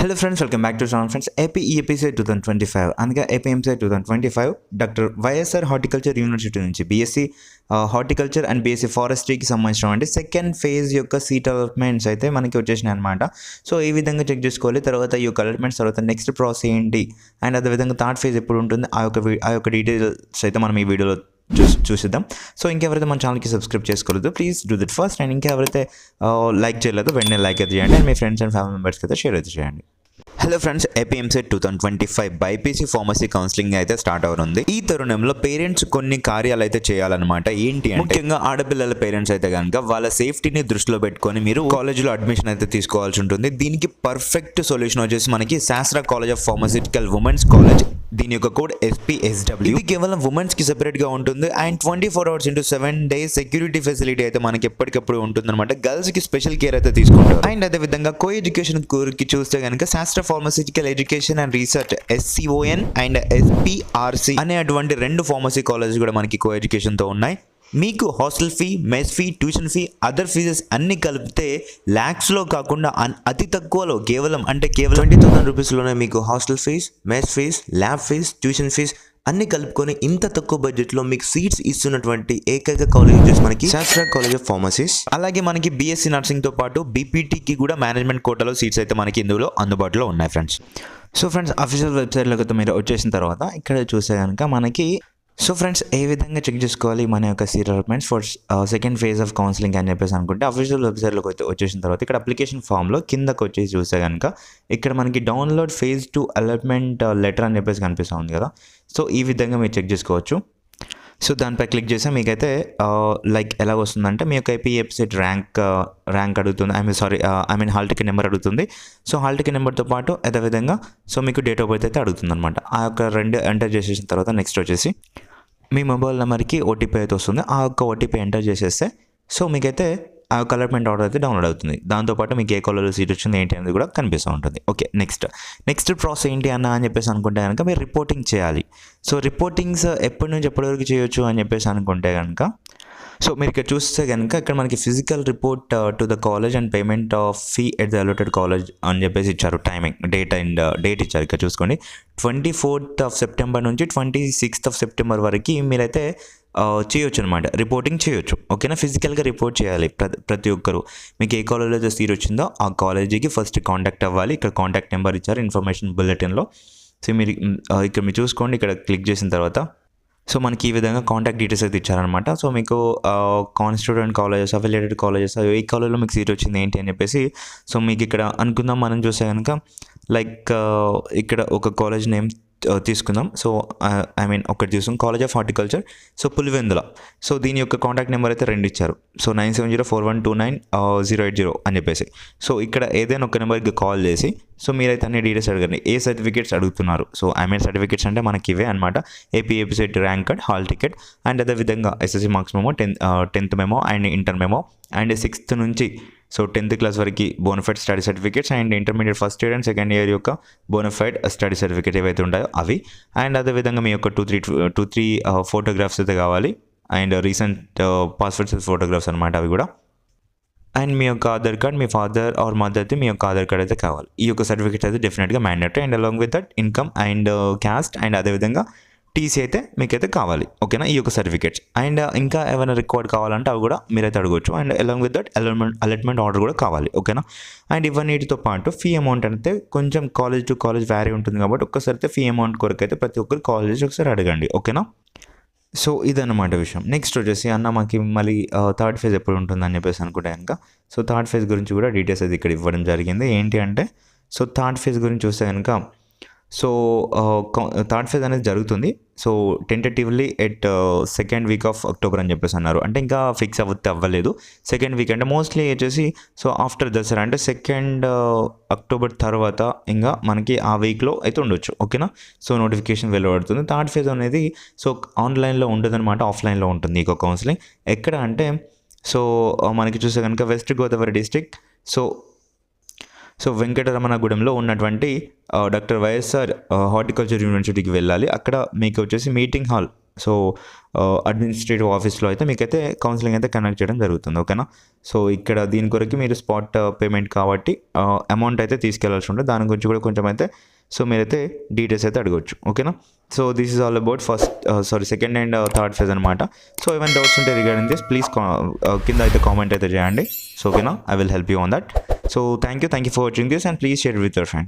Hello friends, welcome back to Sound Friends. AP episode 2025. అనగా AP episode 2025 doctor YSR horticulture university నుంచి BSc horticulture and BSc ఫారెస్ట్రీకి సంబంధించినటువంటి second phase యొక్క seat allotments అయితే మనకి వచ్చేసినాయి అనమాట. సో ఈ విధంగా చెక్ చేసుకోవాలి. తర్వాత ఈ యొక్క అలాట్మెంట్స్ తర్వాత నెక్స్ట్ ప్రాసెస్ ఏంటి అండ్ అదేవిధంగా థర్డ్ ఫేజ్ ఎప్పుడు ఉంటుంది ఆ యొక్క డీటెయిల్స్ అయితే మనం ఈ వీడియోలో చూసిద్దాం. సో ఇంకెవరైతే మన ఛానల్కి సబ్స్క్రైబ్ చేసుకోలేదు please do it first. And ఇంకెవరైతే లైక్ చేయలేదు వెంటనే లైక్ అయితే చేయండి అండ్ మీ ఫ్రెండ్స్ అండ్ ఫ్యామిలీ మెంబర్స్కి అయితే షేర్ అయితే చేయండి. Hello friends, AP EMCET 2025 BiPC pharmacy counselling అయితే స్టార్ట్ అవుతుంది. ఈ తరుణంలో పేరెంట్స్ కొన్ని కార్యాలు అయితే చేయాలన్నమాట. ఏంటి అంటే ముఖ్యంగా ఆడపిల్లల పేరెంట్స్ అయితే కనుక వాళ్ళ సేఫ్టీని దృష్టిలో పెట్టుకొని మీరు కాలేజ్లో అడ్మిషన్ అయితే తీసుకోవాల్సి ఉంటుంది. దీనికి పర్ఫెక్ట్ సొల్యూషన్ వచ్చేసి మనకి శాస్త్ర college of pharmaceutical women's college. దీని యొక్క కోడ్ SPSW. ఇది కేవలం ఉమెన్స్ కి సెపరేట్ గా ఉంటుంది and 24 hours into 7 days security facility అయితే మనకి ఎప్పటికప్పుడు ఉంటుంది అనమాట. గర్ల్స్ కి స్పెషల్ కేర్ అయితే తీసుకుంటారు. అండ్ అదే విధంగా కో ఎడ్యుకేషన్ కి చూస్తే కనుక శాస్త్ర pharmaceutical education and research SCON and SPRC అనే అటువంటి రెండు ఫార్మసీ కాలేజెస్ కూడా మనకి కో ఎడ్యుకేషన్ తో ఉన్నాయి. మీకు hostel fee, mess fee, tuition fee, other fees అన్ని కలిపితే ల్యాక్స్లో కాకుండా అతి తక్కువలో కేవలం 20,000 రూపీస్లోనే మీకు hostel fees, mess fees, lab fees, tuition fees అన్ని కలుపుకొని ఇంత తక్కువ బడ్జెట్లో మీకు సీట్స్ ఇస్తున్నటువంటి ఏకైక కాలేజ్ వచ్చేసి మనకి శాస్త్ర కాలేజ్ ఆఫ్ ఫార్మసీస్. అలాగే మనకి బీఎస్సీ నర్సింగ్తో పాటు బీపీటీకి కూడా మేనేజ్మెంట్ కోటాలో సీట్స్ అయితే మనకి ఇందులో అందుబాటులో ఉన్నాయి ఫ్రెండ్స్. సో ఫ్రెండ్స్, అఫీషియల్ వెబ్సైట్లోకి అయితే మీరు వచ్చేసిన తర్వాత ఇక్కడ చూస్తే కనుక మనకి సో ఫ్రెండ్స్ ఏ విధంగా చెక్ చేసుకోవాలి మన యొక్క seat allotments for second phase of counselling అని చెప్పేసి అనుకుంటే అఫీషియల్ వెబ్సైట్లోకి అయితే వచ్చేసిన తర్వాత ఇక్కడ అప్లికేషన్ ఫామ్లో కిందకు వచ్చేసి చూస్తే కనుక ఇక్కడ మనకి డౌన్లోడ్ ఫేజ్ 2 అలాట్మెంట్ లెటర్ అని చెప్పేసి కనిపిస్తుంది కదా. సో ఈ విధంగా మీరు చెక్ చేసుకోవచ్చు. సో దానిపై క్లిక్ చేస్తే మీకైతే లైక్ ఎలా వస్తుందంటే మీ యొక్క ఏపీ వెబ్సైట్ ర్యాంక్ అడుగుతుంది. I mean hall ticket number అడుగుతుంది. సో హాల్ టికెట్ నెంబర్తో పాటు అదేవిధంగా సో మీకు డేట్ ఆఫ్ బర్త్ అయితే అడుగుతుంది అనమాట. ఆ యొక్క రెండు ఎంటర్ చేసేసిన తర్వాత నెక్స్ట్ వచ్చేసి మీ మొబైల్ నెంబర్కి ఓటీపీ అయితే వస్తుంది. ఆ యొక్క ఓటీపీ ఎంటర్ చేసేస్తే సో మీకైతే ఆ యొక్క అలాట్మెంట్ ఆర్డర్ అయితే డౌన్లోడ్ అవుతుంది. దాంతోపాటు మీకు ఏ కాలేజ్లో సీట్ వచ్చింది ఏంటి అనేది కూడా కనిపిస్తూ ఉంటుంది. ఓకే, నెక్స్ట్ ప్రాసెస్ ఏంటి అని చెప్పేసి అనుకుంటే కనుక మీరు రిపోర్టింగ్ చేయాలి. సో రిపోర్టింగ్స్ ఎప్పటి నుంచి ఎప్పటి వరకు చేయొచ్చు అని చెప్పేసి అనుకుంటే కనుక సో మీరు ఇక్కడ చూస్తే కనుక ఇక్కడ మనకి physical report to the college and payment of fee at the allotted college అని చెప్పేసి ఇచ్చారు. టైమింగ్, డేట్ ఇచ్చారు. ఇక్కడ చూసుకోండి 24th September నుంచి 26th September వరకు మీరైతే చేయొచ్చు అనమాట. రిపోర్టింగ్ చేయొచ్చు. ఓకేనా, ఫిజికల్గా రిపోర్ట్ చేయాలి ప్రతి ఒక్కరు. మీకు ఏ కాలేజ్లో అయితే సీట్ వచ్చిందో ఆ కాలేజీకి ఫస్ట్ కాంటాక్ట్ అవ్వాలి. ఇక్కడ కాంటాక్ట్ నెంబర్ ఇచ్చారు ఇన్ఫర్మేషన్ బులెటిన్లో. సో మీరు ఇక్కడ మీరు చూసుకోండి. ఇక్కడ క్లిక్ చేసిన తర్వాత సో మనకి ఈ విధంగా కాంటాక్ట్ డీటెయిల్స్ అయితే ఇచ్చారనమాట. సో మీకు కాన్స్టిట్యూటెంట్ కాలేజెస్, అఫిలియేటెడ్ కాలేజెస్, ఏ కాలేజ్లో మీకు సీట్ వచ్చింది ఏంటి అని చెప్పేసి సో మీకు ఇక్కడ అనుకుందాం. మనం చూస్తే కనుక లైక్ ఇక్కడ ఒక కాలేజ్ నేమ్ తీసుకుందాం. సో ఐ మీన్ ఒకటి తీసుకుందాం, college of horticulture so Pulivendula. So దీని యొక్క కాంటాక్ట్ నెంబర్ అయితే రెండు ఇచ్చారు. సో 9704129080 అని చెప్పేసి. సో ఇక్కడ ఏదైనా ఒక నెంబర్కి కాల్ చేసి సో మీరైతే అన్ని డీటెయిల్స్ అడగండి. ఏ సర్టిఫికేట్స్ అడుగుతున్నారు. సో ఐ మీన్ సర్టిఫికేట్స్ అంటే మనకి ఇవే అనమాట. APCET rank card, hall ticket and అదేవిధంగా SSC marks memo, 10th memo and inter memo and 6th నుంచి సో 10th క్లాస్ వరకు bonafide study certificates and intermediate first year and second year యొక్క bonafide study certificate ఏవైతే ఉంటాయో అవి. And అదేవిధంగా మీ యొక్క 2-3 photographs అయితే కావాలి. And recent passport size photographs అనమాట అవి కూడా. అండ్ మీ యొక్క ఆధార్ కార్డ్, మీ ఫాదర్ ఆర్ మదర్ది మీ యొక్క ఆధార్ కార్డ్ అయితే కావాలి. ఈ యొక్క సర్టిఫికేట్ అయితే డెఫినెట్గా mandatory. And along with that income and caste and అదేవిధంగా టీసీ అయితే మీకైతే కావాలి. ఓకేనా, ఈ యొక్క సర్టిఫికేట్స్. అండ్ ఇంకా ఏమైనా రికార్డ్ కావాలంటే అవి కూడా మీరైతే అడగవచ్చు. And along with that allotment order కూడా కావాలి. ఓకేనా. అండ్ ఇవన్నిటితో పాటు ఫీ అమౌంట్ అయితే కొంచెం కాలేజ్ టు కాలేజ్ వ్యారీ ఉంటుంది కాబట్టి ఒక్కసారి అయితే ఫీ అమౌంట్ కొరకు అయితే ప్రతి ఒక్కరు కాలేజ్ ఒకసారి అడగండి. ఓకేనా. సో ఇదన్నమాట విషయం. నెక్స్ట్ వచ్చేసి అన్న మాకు మళ్ళీ థర్డ్ ఫేజ్ ఎప్పుడు ఉంటుందని చెప్పేసి అనుకుంటే కనుక సో థర్డ్ ఫేజ్ గురించి కూడా డీటెయిల్స్ అయితే ఇక్కడ ఇవ్వడం జరిగింది. ఏంటి అంటే సో థర్డ్ ఫేజ్ గురించి చూస్తే కనుక సో థర్డ్ ఫేజ్ అనేది జరుగుతుంది. So tentatively at second week off October అని చెప్పేసి అన్నారు. అంటే ఇంకా ఫిక్స్ అవ్వలేదు. సెకండ్ వీక్ అంటే మోస్ట్లీ వచ్చేసి సో ఆఫ్టర్ దసరా అంటే 2nd October తర్వాత ఇంకా మనకి ఆ వీక్లో అయితే ఉండొచ్చు. ఓకేనా. సో నోటిఫికేషన్ వెలువడుతుంది. థర్డ్ ఫేజ్ అనేది సో ఆన్లైన్లో ఉంటుందన్నమాట, ఆఫ్లైన్లో ఉంటుంది ఈ కౌన్సిలింగ్. ఎక్కడ అంటే సో మనకి చూస్తే కనుక వెస్ట్ గోదావరి డిస్ట్రిక్ట్ సో వెంకటరమణగూడెంలో ఉన్నటువంటి డాక్టర్ వైఎస్ఆర్ హార్టికల్చర్ యూనివర్సిటీకి వెళ్ళాలి. అక్కడ మీకు వచ్చేసి మీటింగ్ హాల్ సో అడ్మినిస్ట్రేటివ్ ఆఫీస్లో అయితే మీకైతే కౌన్సిలింగ్ అయితే కండక్ట్ చేయడం జరుగుతుంది. ఓకేనా. సో ఇక్కడ దీని కొరకు మీరు స్పాట్ పేమెంట్ కాబట్టి అమౌంట్ అయితే తీసుకెళ్లాల్సి ఉంటుంది. దాని గురించి కూడా కొంచెం అయితే సో మీరైతే డీటెయిల్స్ అయితే అడగవచ్చు. ఓకేనా. So this is all about second and third phase అనమాట. సో ఏమైనా డౌట్స్ ఉంటే రిగార్డింగ్ దిస్ ప్లీజ్ కింద అయితే కామెంట్ అయితే చేయండి. సో ఓకేనా, I will help you on that. So thank you for watching this and please share with your friends.